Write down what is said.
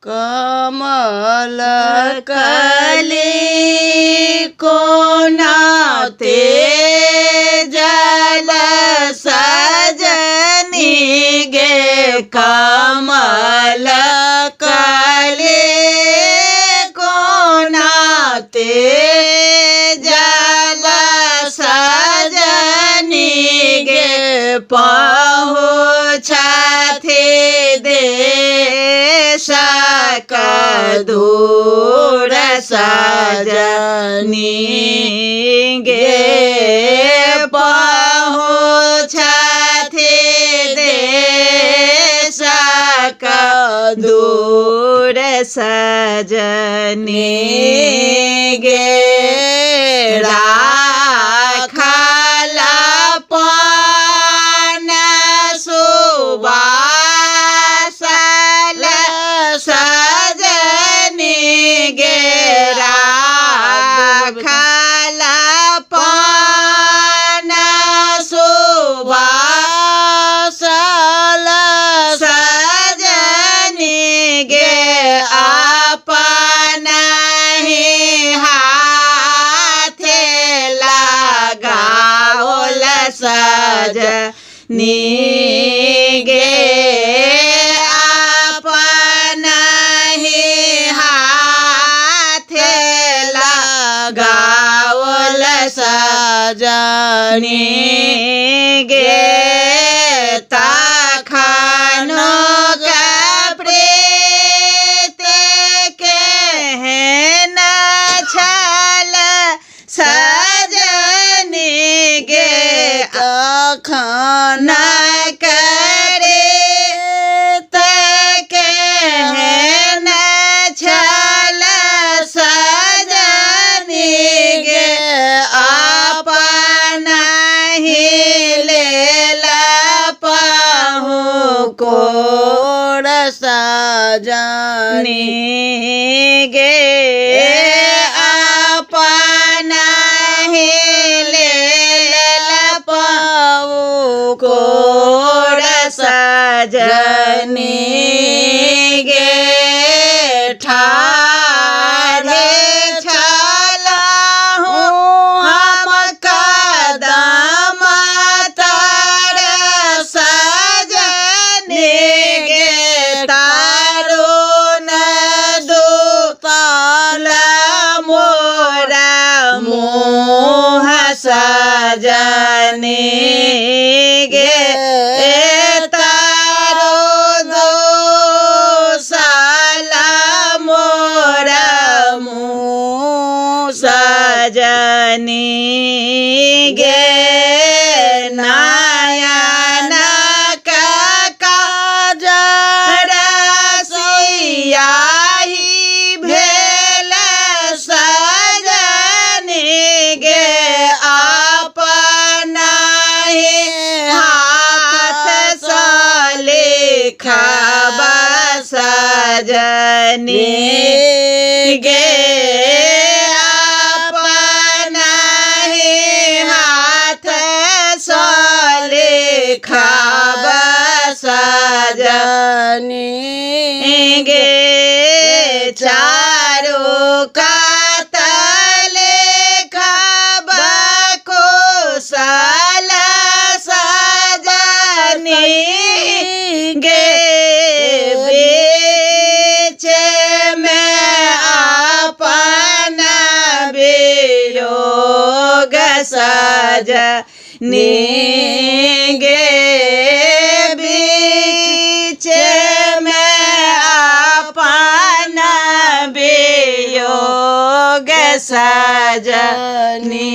कमल कली को नाते जल सजनी गे कमल कली को नाते जल सजनी गे पहुँचथे देश का दूर सजनी गे पहुँचथे देश का दूर सजनी गे राखला पान सुबासल सजनी गे राखला पान सुबासल सजनी गे अपना ही हाथे लगाओल सजनी गे अपना ही हाथे लगाओल सजनी गे तखनो प्रीत केहन छल सजनी गे अखन करे केहन छल सजनी गे अपना ही लेला पाहु कोर सजनी गे अपना ही लेला पाहु कोर सजनी गे ठाढ़े छलहु हम कदम तर सजनी गे तारुन दुतल मोरा मुँह सजनी गे सजनी गे नयन काजर सियाही भेल सजनी गे अपना ही हाथ सँ लिखबा सजनी गे लिखबा सजनी गे चारो कात लिखबा कुशल सजनी गे बीच में अपना वियोग सजनी गे बीच में अपना वियोग सजनी